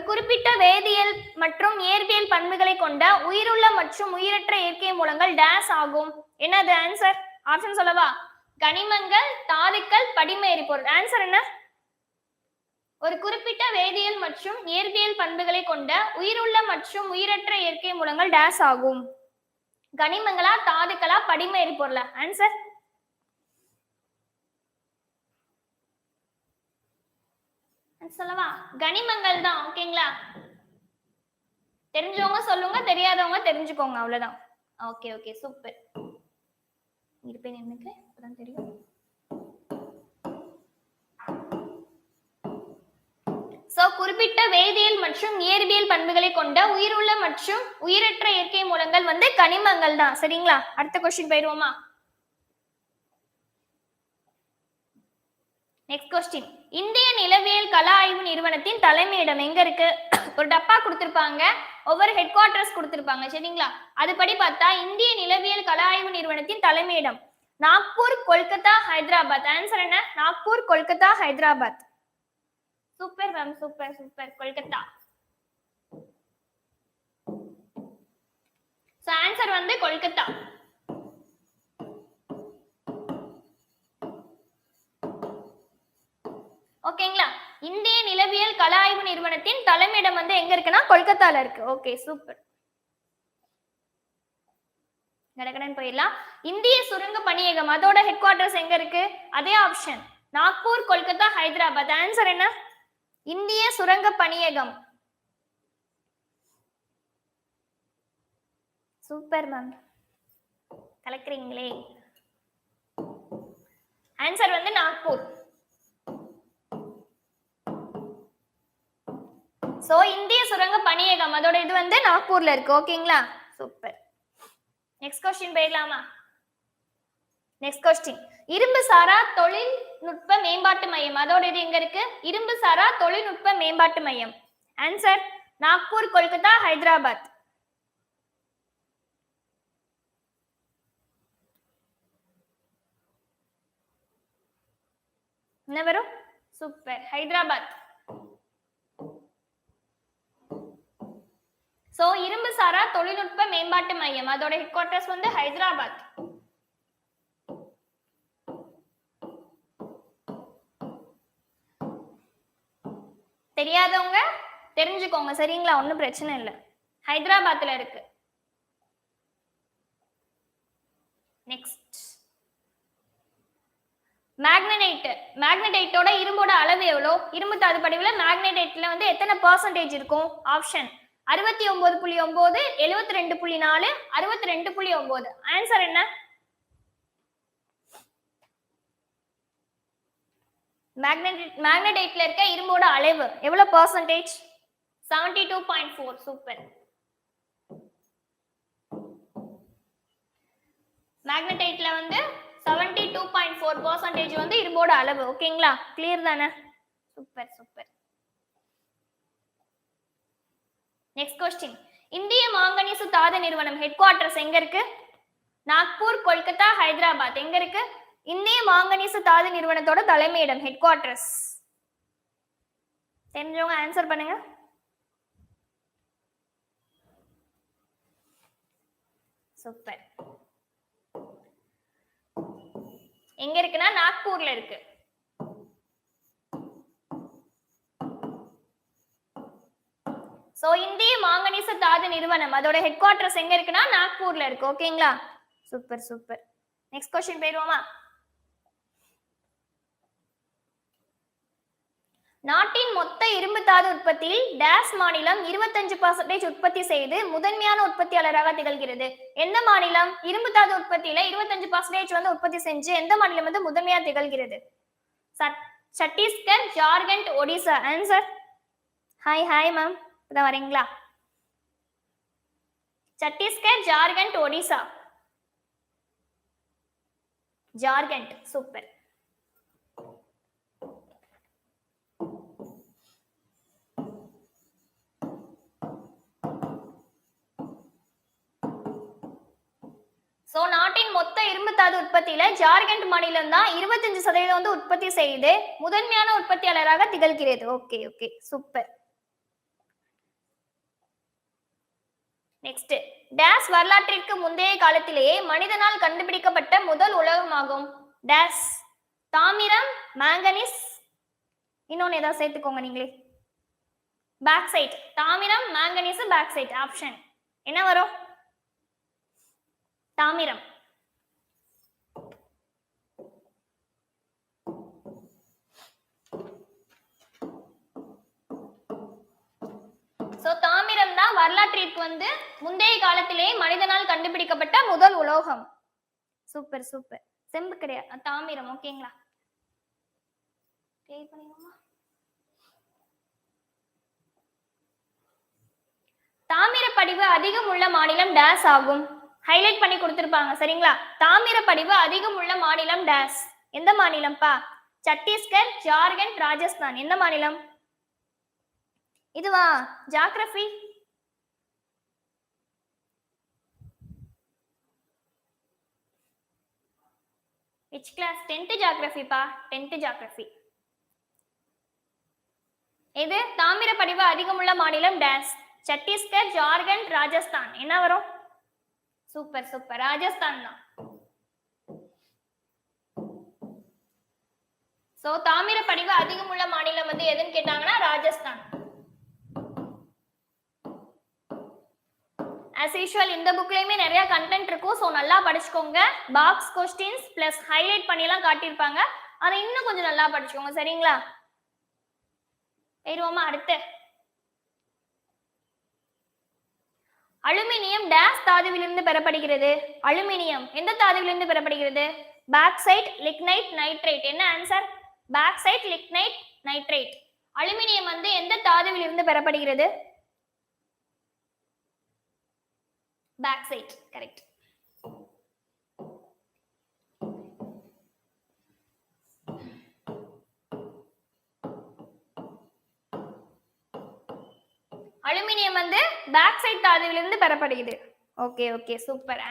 குறிப்பிட்ட வேதியியல் மற்றும் இயற்பியல் பண்புகளை கொண்ட உயிருள்ள மற்றும் உயிரற்ற இயற்கை மூலங்கள் டேஸ் ஆகும். என்னது ஆன்சர்? ஆப்ஷன் சொல்லவா? கனிமங்கள், தாதுக்கள், படிம எரிபொருள். ஆன்சர் என்ன? ஒரு குறிப்பிட்ட வேதியியல் மற்றும் இயற்பியல் பண்புகளை கொண்ட உயிருள்ள மற்றும் உயிரற்ற இயற்கை மூலங்கள் டேஸ் ஆகும். கனிமங்களா, தாதுக்களா, படிம எரிபொருளா? ஆன்சர் சொல்லவா? கனிமங்கள் தான். ஓகேங்களா? தெரிஞ்சவங்க சொல்லுங்க, தெரியாதவங்க தெரிஞ்சுக்கோங்க, அவ்வளவுதான். Okay okay super. இருப்பேன் எனக்கு அதான் தெரியும். சோ குறிப்பிட்ட வேதியியல் மற்றும் இயற்பியல் பண்புகளை கொண்ட உயிருள்ள மற்றும் உயிரற்ற இயற்கை மூலங்கள் வந்து கனிமங்கள் தான். சரிங்களா? அடுத்த கொஸ்டின் போயிடுவோமா? Next question. இந்திய நிலவியல் கள ஆய்வு நிறுவனத்தின் தலைமையிடம் எங்க இருக்கு? ஒரு டப்பா கொடுத்திருப்பாங்க, ஒவ்வொரு ஹெட் குவார்டர்ஸ் கொடுத்திருப்பாங்க. சரிங்களா? அதுபடி பார்த்தா இந்திய நிலவியல் கள ஆய்வு நிறுவனத்தின் தலைமையிடம் நாக்பூர், கொல்கத்தா, ஹைதராபாத். ஆன்சர் என்ன? Nagpur, Kolkata, Hyderabad. Super ma'am, super super. Kolkata. So answer வந்து கொல்கத்தா. ஓகேங்களா? இந்திய நிலவியல் கள ஆய்வு நிறுவனத்தின் தலைமையிடம் வந்து எங்க இருக்குன்னா கொல்கத்தால இருக்கு. Okay super. கடகடன் போயிடலாம். இந்திய சுரங்க பணியகம் அதோட ஹெட் குவார்டர்ஸ் எங்க இருக்கு? அதே ஆப்ஷன், நாக்பூர், கொல்கத்தா, ஹைதராபாத். ஆன்சர் என்ன? இந்திய சுரங்க பணியகம். சூப்பர் மேம், கலக்குறீங்களே. ஆன்சர் வந்து நாக்பூர். சோ இந்திய சுரங்க பணியகம் அதோட இது வந்து நாக்பூர்ல இருக்கு. ஓகேங்களா? சூப்பர். நெக்ஸ்ட் கொஸ்டின் போயிடலாமா? Next question. இரும்பு சாரா தொழில்நுட்ப மேம்பாட்டு மையம் அதோட இது எங்க இருக்கு? இரும்பு சாரா தொழில்நுட்ப மேம்பாட்டு மையம். ஆன்சர் நாக்பூர், கொல்கத்தா, ஹைதராபாத். என்ன வரும்? சூப்பர், ஹைதராபாத். சோ இரும்பு சாரா தொழில்நுட்ப மேம்பாட்டு மையம் அதோட ஹெட் குவார்டர்ஸ் வந்து ஹைதராபாத். தெரியாதவங்க தெரிஞ்சுக்கோங்க. சரிங்களா? ஒன்னும் பிரச்சனை இல்லை. ஹைதராபாத்ல இருக்கு. Next, magnetite. மேக்னடைட்டோட இரும்போட அளவு எவ்வளோ? இரும்பு தாது படிவுல மேக்னடைட்ல வந்து எத்தனை % இருக்கும்? ஆப்ஷன் 69.9, 72.4, 62.9. ஆன்சர் என்ன? மேக்னடைட்ல இருக்க இரும்போட அளவு எவ்வளவு %? 72.4. சூப்பர். மேக்னடைட்ல வந்து 72.4% வந்து இரும்போட அளவு. ஓகேங்களா? கிளியர் தானே? Super super. Next question. இந்திய மாங்கனீசு தாது நிறுவனம் ஹெட் குவார்டர்ஸ் எங்க இருக்கு? நாக்பூர், கொல்கத்தா, ஹைதராபாத். எங்க இருக்கு? இந்திய மாங்கனீசு தாது நிறுவனத்தோட தலைமையிடம் ஹெட் குவார்டர்ஸ். தெரிஞ்சவங்க ஆன்சர் பண்ணுங்க. சூப்பர். எங்க இருக்குன்னா நாக்பூர்ல இருக்கு. சோ இந்திய மாங்கனீசு தாது நிறுவனம் அதோட ஹெட் குவார்டர்ஸ் எங்க இருக்குன்னா நாக்பூர்ல இருக்கு. ஓகேங்களா? Super super. நெக்ஸ்ட் கொஸ்டின் போயிடுவோமா? நாட்டின் மொத்த இரும்பு தாது உற்பத்தியில் டேஸ் மாநிலம் 25% உற்பத்தி செய்து முதன்மையான உற்பத்தியாளராக திகழ்கிறது. எந்த மாநிலம் இரும்பு தாது உற்பத்தியில 25% வந்து உற்பத்தி செஞ்சு எந்த மாநிலம் வந்து முதன்மையா திகழ்கிறது? Chhattisgarh, Jharkhand, Odisha. Answer hi hi ma'am, இதான் வரீங்களா? சத்தீஸ்கர், ஜார்க்கண்ட், ஒடிசா. ஜார்க்கண்ட். சூப்பர். சோ நாட்டின் மொத்த இரும்பு தாது உற்பத்தியில ஜார்க்கண்ட் மாநிலம் தான் 25% வந்து உற்பத்தி செய்து முதன்மையான உற்பத்தியாளராக திகழ்கிறது. Okay okay super. Next days வரலாற்றிற்கு முந்தைய காலத்திலேயே மனிதனால் கண்டுபிடிக்கப்பட்ட முதல் உலோகமாகும். டேஸ் தாமிரம், மாங்கனீஸ், இன்னொன்னு ஏதாவது சேர்த்துக்கோங்க நீங்களே. பாக்சைட், தாமிரம், மாங்கனீஸ், பாக்சைட். ஆப்ஷன் என்ன வரும்? தாமிரம். சோ தாமிரம் தான் வரலாற்றிற்கு முந்தைய காலத்திலேயே மனிதனால் கண்டுபிடிக்கப்பட்ட முதல் உலோகம். Super super. செம்பு கிடையாது, தாமிரம். ஓகேங்களா? தாமிர படிவு அதிகம் உள்ள மாநிலம் டேஸ் ஆகும். ஹைலைட் பண்ணி கொடுத்திருப்பாங்க. சரிங்களா? தாமிர படிவு அதிகம் உள்ள மாநிலம் டேஸ். எந்த மாநிலம்ப்பா? சத்தீஸ்கர், ஜார்க்கண்ட், ராஜஸ்தான். எந்த மாநிலம் இதுவா? Geography. which class? 10th geography பா. 10th geography. இது தாமிர படிவு அதிகமுள்ள மாநிலம் டேஸ். சத்தீஸ்கர், ஜார்க்கண்ட், ராஜஸ்தான். என்ன வரும்? சூப்பர் சூப்பர், ராஜஸ்தான் தான். சோ தாமிர படிவு அதிகமுள்ள மாநிலம் எதுன்னு கேட்டாங்கன்னா ராஜஸ்தான். as usual இந்த புக்லயுமே நிறைய கண்டென்ட் இருக்கும். சோ நல்லா படிச்சுக்கோங்க. பாக்ஸ் क्वेश्चंस பிளஸ் ஹைலைட் பண்ணிலாம் காட்டியிருப்பாங்க. அதை இன்னும் கொஞ்சம் நல்லா படிச்சுக்கோங்க. சரிங்களா? ஏறுவோமா? அடுத்து அலுமினியம் டேஸ் தாதுவிலிருந்து பெறப்படுகிறது. அலுமினியம் எந்த தாதுவிலிருந்து பெறப்படுகிறது? Bauxite, lignite, nitrate. என்ன answer? Bauxite, lignite, nitrate. Aluminium எந்த தாதுவிலிருந்து பெறப்படுகிறது? பாக்சைட். கரெக்ட். அலுமினியம் பாக்சைட் தாதுவிலிருந்து பெறப்படுகிறது. Okay okay, super.